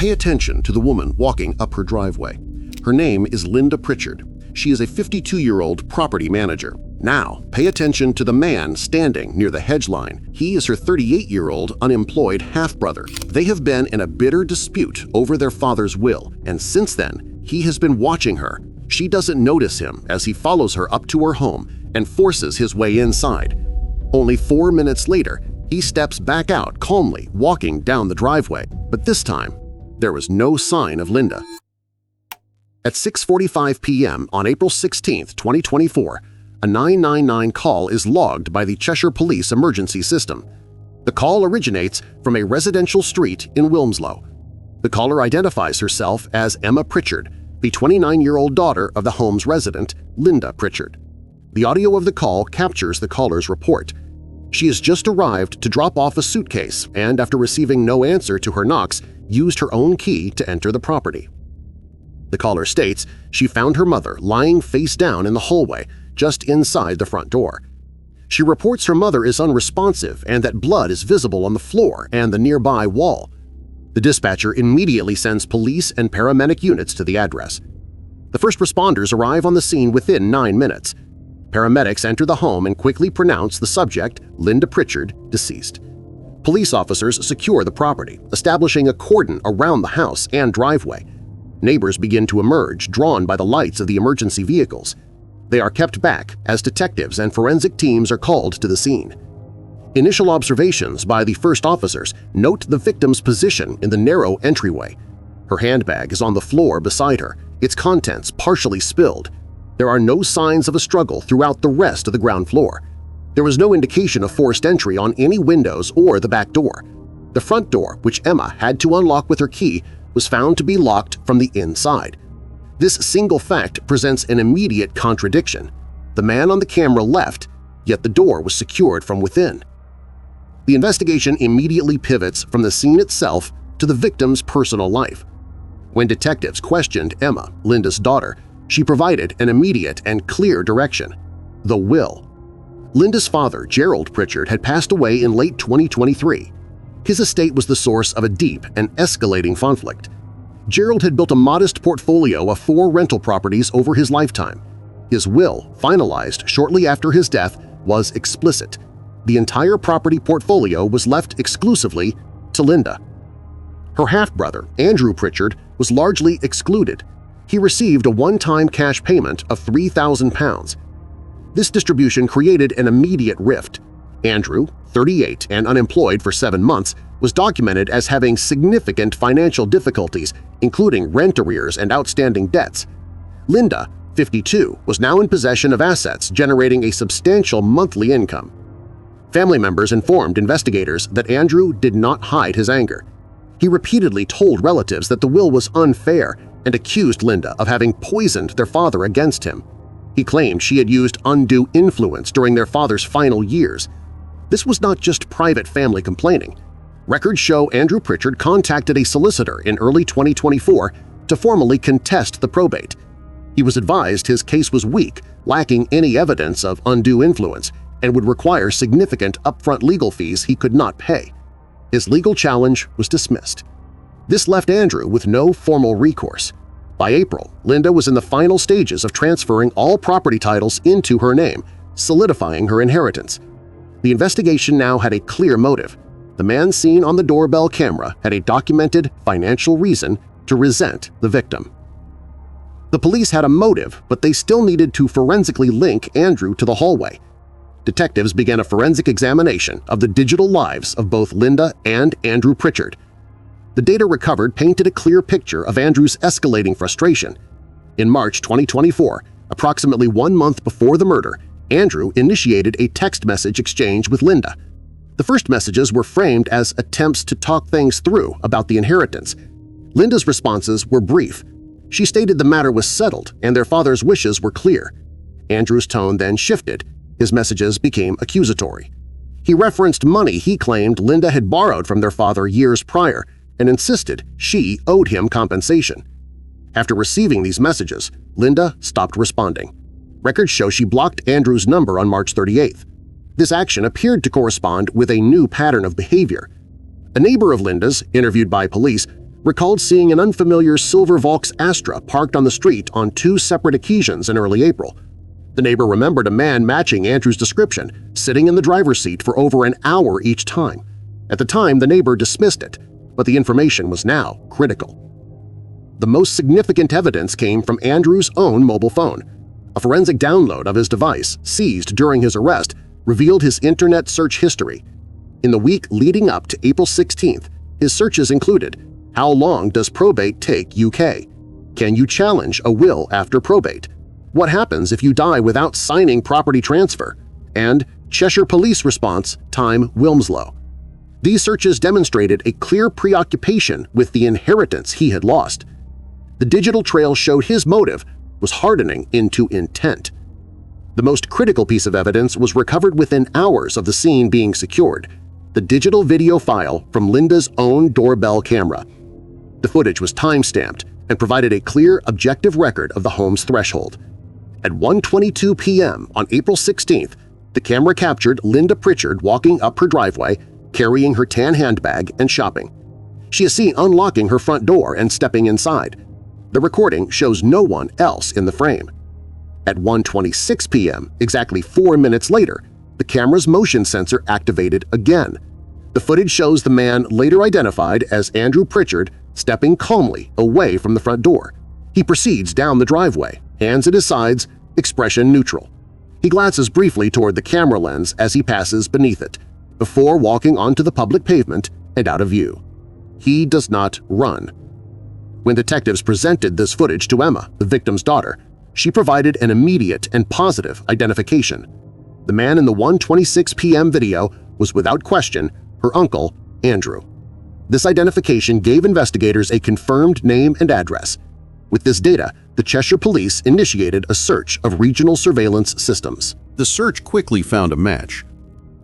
Pay attention to the woman walking up her driveway. Her name is Linda Pritchard. She is a 52-year-old property manager. Now, pay attention to the man standing near the hedge line. He is her 38-year-old unemployed half-brother. They have been in a bitter dispute over their father's will, and since then, he has been watching her. She doesn't notice him as he follows her up to her home and forces his way inside. Only 4 minutes later, he steps back out calmly, walking down the driveway. But this time, there was no sign of Linda. At 6:45 p.m. on April 16, 2024, a 999 call is logged by the Cheshire Police Emergency System. The call originates from a residential street in Wilmslow. The caller identifies herself as Emma Pritchard, the 29-year-old daughter of the home's resident, Linda Pritchard. The audio of the call captures the caller's report. She has just arrived to drop off a suitcase and, after receiving no answer to her knocks, used her own key to enter the property. The caller states she found her mother lying face down in the hallway just inside the front door. She reports her mother is unresponsive and that blood is visible on the floor and the nearby wall. The dispatcher immediately sends police and paramedic units to the address. The first responders arrive on the scene within 9 minutes. Paramedics enter the home and quickly pronounce the subject, Linda Pritchard, deceased. Police officers secure the property, establishing a cordon around the house and driveway. Neighbors begin to emerge, drawn by the lights of the emergency vehicles. They are kept back as detectives and forensic teams are called to the scene. Initial observations by the first officers note the victim's position in the narrow entryway. Her handbag is on the floor beside her, its contents partially spilled. There are no signs of a struggle throughout the rest of the ground floor. There was no indication of forced entry on any windows or the back door. The front door, which Emma had to unlock with her key, was found to be locked from the inside. This single fact presents an immediate contradiction. The man on the camera left, yet the door was secured from within. The investigation immediately pivots from the scene itself to the victim's personal life. When detectives questioned Emma, Linda's daughter, she provided an immediate and clear direction: the will. Linda's father, Gerald Pritchard, had passed away in late 2023. His estate was the source of a deep and escalating conflict. Gerald had built a modest portfolio of 4 rental properties over his lifetime. His will, finalized shortly after his death, was explicit. The entire property portfolio was left exclusively to Linda. Her half-brother, Andrew Pritchard, was largely excluded. He received a one-time cash payment of £3,000. This distribution created an immediate rift. Andrew, 38 and unemployed for 7 months, was documented as having significant financial difficulties, including rent arrears and outstanding debts. Linda, 52, was now in possession of assets generating a substantial monthly income. Family members informed investigators that Andrew did not hide his anger. He repeatedly told relatives that the will was unfair and accused Linda of having poisoned their father against him. He claimed she had used undue influence during their father's final years. This was not just private family complaining. Records show Andrew Pritchard contacted a solicitor in early 2024 to formally contest the probate. He was advised his case was weak, lacking any evidence of undue influence, and would require significant upfront legal fees he could not pay. His legal challenge was dismissed. This left Andrew with no formal recourse. By April, Linda was in the final stages of transferring all property titles into her name, solidifying her inheritance. The investigation now had a clear motive. The man seen on the doorbell camera had a documented financial reason to resent the victim. The police had a motive, but they still needed to forensically link Andrew to the hallway. Detectives began a forensic examination of the digital lives of both Linda and Andrew Pritchard. The data recovered painted a clear picture of Andrew's escalating frustration. In March 2024, approximately 1 month before the murder, Andrew initiated a text message exchange with Linda. The first messages were framed as attempts to talk things through about the inheritance. Linda's responses were brief. She stated the matter was settled and their father's wishes were clear. Andrew's tone then shifted. His messages became accusatory. He referenced money he claimed Linda had borrowed from their father years prior and insisted she owed him compensation. After receiving these messages, Linda stopped responding. Records show she blocked Andrew's number on March 38th. This action appeared to correspond with a new pattern of behavior. A neighbor of Linda's, interviewed by police, recalled seeing an unfamiliar silver Vaux Astra parked on the street on 2 separate occasions in early April. The neighbor remembered a man matching Andrew's description, sitting in the driver's seat for over an hour each time. At the time, the neighbor dismissed it, but the information was now critical. The most significant evidence came from Andrew's own mobile phone. A forensic download of his device, seized during his arrest, revealed his internet search history. In the week leading up to April 16th, his searches included: how long does probate take UK? Can you challenge a will after probate? What happens if you die without signing property transfer? And Cheshire Police response, time Wilmslow. These searches demonstrated a clear preoccupation with the inheritance he had lost. The digital trail showed his motive was hardening into intent. The most critical piece of evidence was recovered within hours of the scene being secured: the digital video file from Linda's own doorbell camera. The footage was time-stamped and provided a clear, objective record of the home's threshold. At 1:22 p.m. on April 16th, the camera captured Linda Pritchard walking up her driveway, carrying her tan handbag and shopping. She is seen unlocking her front door and stepping inside. The recording shows no one else in the frame. At 1:26 p.m., exactly 4 minutes later, the camera's motion sensor activated again. The footage shows the man later identified as Andrew Pritchard stepping calmly away from the front door. He proceeds down the driveway, hands at his sides, expression neutral. He glances briefly toward the camera lens as he passes beneath it, before walking onto the public pavement and out of view. He does not run. When detectives presented this footage to Emma, the victim's daughter, she provided an immediate and positive identification. The man in the 1:26 p.m. video was without question her uncle, Andrew. This identification gave investigators a confirmed name and address. With this data, the Cheshire Police initiated a search of regional surveillance systems. The search quickly found a match.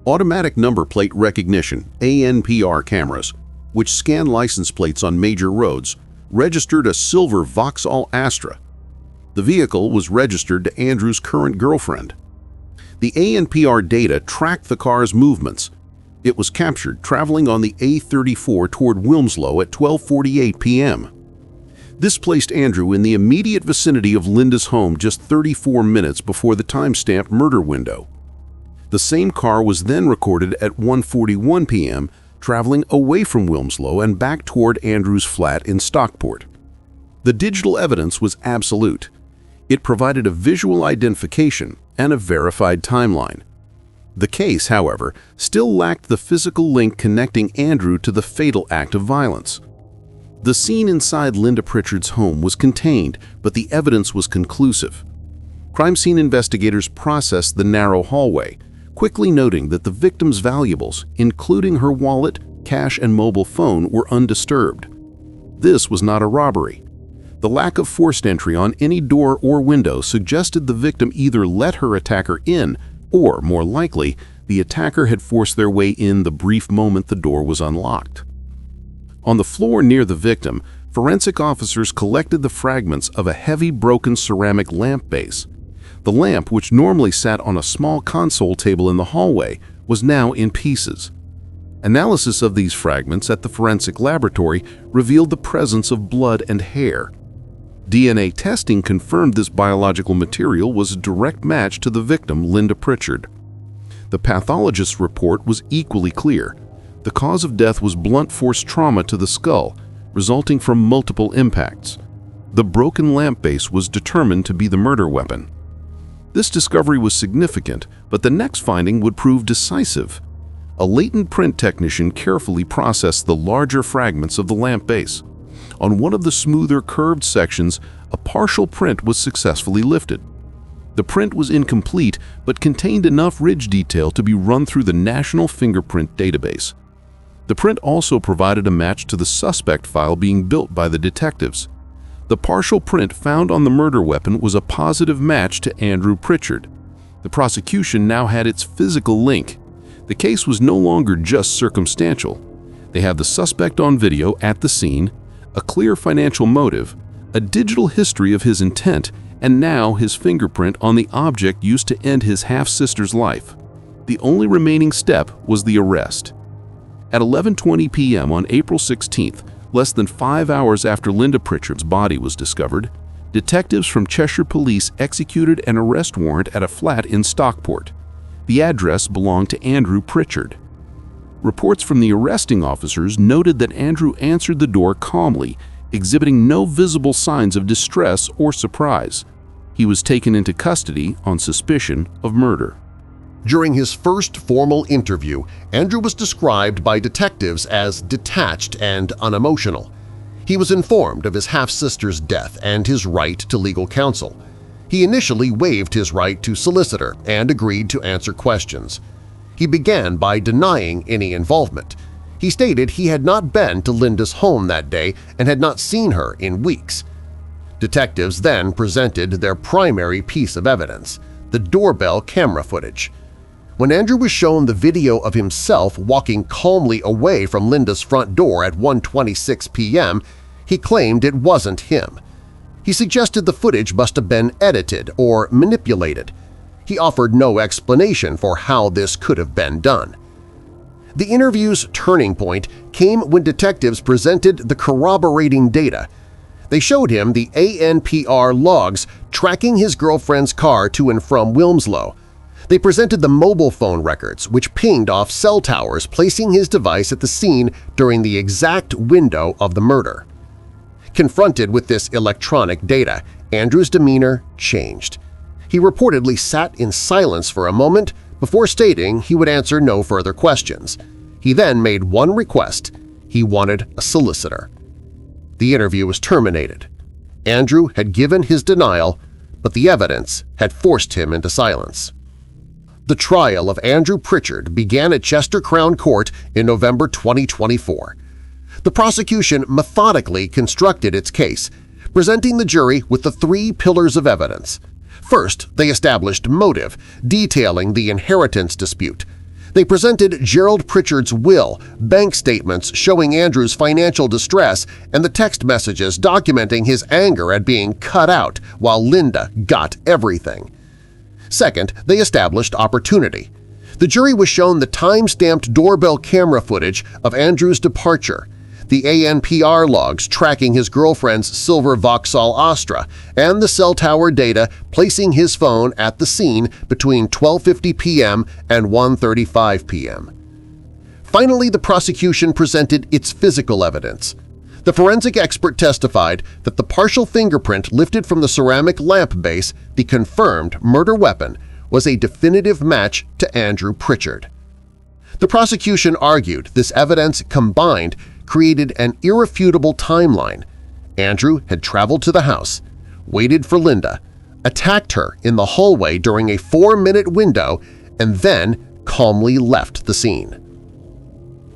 Automatic number plate recognition (ANPR) cameras, which scan license plates on major roads, registered a silver Vauxhall Astra. The vehicle was registered to Andrew's current girlfriend. The ANPR data tracked the car's movements. It was captured traveling on the A34 toward Wilmslow at 12:48 p.m. This placed Andrew in the immediate vicinity of Linda's home just 34 minutes before the time-stamped murder window. The same car was then recorded at 1:41 p.m., traveling away from Wilmslow and back toward Andrew's flat in Stockport. The digital evidence was absolute. It provided a visual identification and a verified timeline. The case, however, still lacked the physical link connecting Andrew to the fatal act of violence. The scene inside Linda Pritchard's home was contained, but the evidence was conclusive. Crime scene investigators processed the narrow hallway, quickly noting that the victim's valuables, including her wallet, cash, and mobile phone, were undisturbed. This was not a robbery. The lack of forced entry on any door or window suggested the victim either let her attacker in, or, more likely, the attacker had forced their way in the brief moment the door was unlocked. On the floor near the victim, forensic officers collected the fragments of a heavy broken ceramic lamp base. The lamp, which normally sat on a small console table in the hallway, was now in pieces. Analysis of these fragments at the forensic laboratory revealed the presence of blood and hair. DNA testing confirmed this biological material was a direct match to the victim, Linda Pritchard. The pathologist's report was equally clear. The cause of death was blunt force trauma to the skull, resulting from multiple impacts. The broken lamp base was determined to be the murder weapon. This discovery was significant, but the next finding would prove decisive. A latent print technician carefully processed the larger fragments of the lamp base. On one of the smoother, curved sections, a partial print was successfully lifted. The print was incomplete, but contained enough ridge detail to be run through the National Fingerprint Database. The print also provided a match to the suspect file being built by the detectives. The partial print found on the murder weapon was a positive match to Andrew Pritchard. The prosecution now had its physical link. The case was no longer just circumstantial. They had the suspect on video at the scene, a clear financial motive, a digital history of his intent, and now his fingerprint on the object used to end his half-sister's life. The only remaining step was the arrest. At 11:20 p.m. on April 16th, Less than 5 hours after Linda Pritchard's body was discovered, detectives from Cheshire Police executed an arrest warrant at a flat in Stockport. The address belonged to Andrew Pritchard. Reports from the arresting officers noted that Andrew answered the door calmly, exhibiting no visible signs of distress or surprise. He was taken into custody on suspicion of murder. During his first formal interview, Andrew was described by detectives as detached and unemotional. He was informed of his half-sister's death and his right to legal counsel. He initially waived his right to solicitor and agreed to answer questions. He began by denying any involvement. He stated he had not been to Linda's home that day and had not seen her in weeks. Detectives then presented their primary piece of evidence, the doorbell camera footage. When Andrew was shown the video of himself walking calmly away from Linda's front door at 1:26 p.m., he claimed it wasn't him. He suggested the footage must have been edited or manipulated. He offered no explanation for how this could have been done. The interview's turning point came when detectives presented the corroborating data. They showed him the ANPR logs tracking his girlfriend's car to and from Wilmslow. They presented the mobile phone records, which pinged off cell towers, placing his device at the scene during the exact window of the murder. Confronted with this electronic data, Andrew's demeanor changed. He reportedly sat in silence for a moment before stating he would answer no further questions. He then made one request – he wanted a solicitor. The interview was terminated. Andrew had given his denial, but the evidence had forced him into silence. The trial of Andrew Pritchard began at Chester Crown Court in November 2024. The prosecution methodically constructed its case, presenting the jury with the 3 pillars of evidence. First, they established motive, detailing the inheritance dispute. They presented Gerald Pritchard's will, bank statements showing Andrew's financial distress, and the text messages documenting his anger at being cut out while Linda got everything. Second, they established opportunity. The jury was shown the time-stamped doorbell camera footage of Andrew's departure, the ANPR logs tracking his girlfriend's silver Vauxhall Astra, and the cell tower data placing his phone at the scene between 12:50 p.m. and 1:35 p.m. Finally, the prosecution presented its physical evidence. The forensic expert testified that the partial fingerprint lifted from the ceramic lamp base, the confirmed murder weapon, was a definitive match to Andrew Pritchard. The prosecution argued this evidence combined created an irrefutable timeline. Andrew had traveled to the house, waited for Linda, attacked her in the hallway during a 4-minute window, and then calmly left the scene.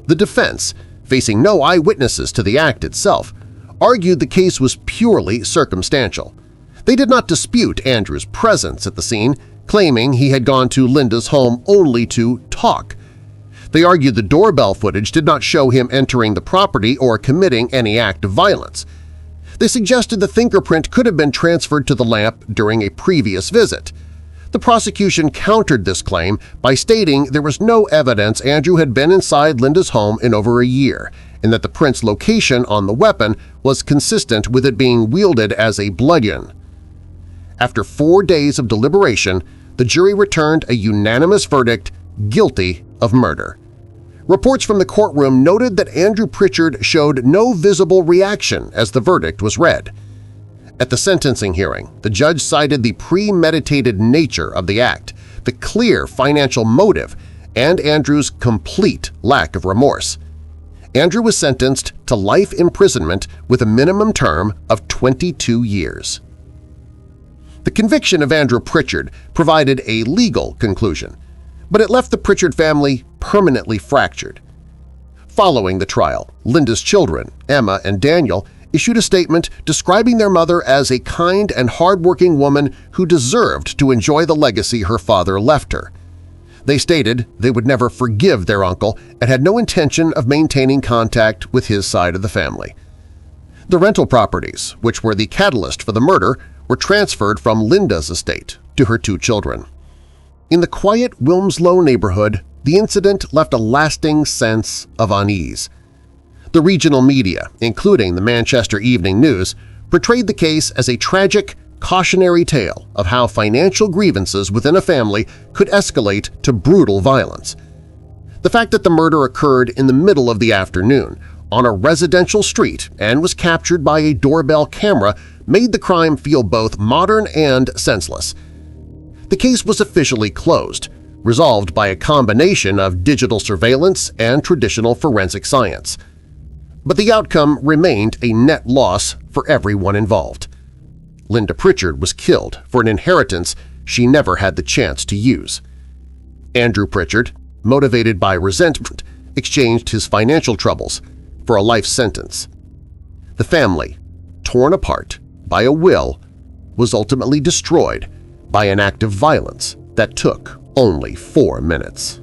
The defense, facing no eyewitnesses to the act itself, argued the case was purely circumstantial. They did not dispute Andrew's presence at the scene, claiming he had gone to Linda's home only to talk. They argued the doorbell footage did not show him entering the property or committing any act of violence. They suggested the fingerprint could have been transferred to the lamp during a previous visit. The prosecution countered this claim by stating there was no evidence Andrew had been inside Linda's home in over a year and that the print's location on the weapon was consistent with it being wielded as a bludgeon. After 4 days of deliberation, the jury returned a unanimous verdict – guilty of murder. Reports from the courtroom noted that Andrew Pritchard showed no visible reaction as the verdict was read. At the sentencing hearing, the judge cited the premeditated nature of the act, the clear financial motive, and Andrew's complete lack of remorse. Andrew was sentenced to life imprisonment with a minimum term of 22 years. The conviction of Andrew Pritchard provided a legal conclusion, but it left the Pritchard family permanently fractured. Following the trial, Linda's children, Emma and Daniel, issued a statement describing their mother as a kind and hardworking woman who deserved to enjoy the legacy her father left her. They stated they would never forgive their uncle and had no intention of maintaining contact with his side of the family. The rental properties, which were the catalyst for the murder, were transferred from Linda's estate to her 2 children. In the quiet Wilmslow neighborhood, the incident left a lasting sense of unease. The regional media, including the Manchester Evening News, portrayed the case as a tragic, cautionary tale of how financial grievances within a family could escalate to brutal violence. The fact that the murder occurred in the middle of the afternoon on a residential street and was captured by a doorbell camera made the crime feel both modern and senseless. The case was officially closed, resolved by a combination of digital surveillance and traditional forensic science. But the outcome remained a net loss for everyone involved. Linda Pritchard was killed for an inheritance she never had the chance to use. Andrew Pritchard, motivated by resentment, exchanged his financial troubles for a life sentence. The family, torn apart by a will, was ultimately destroyed by an act of violence that took only 4 minutes.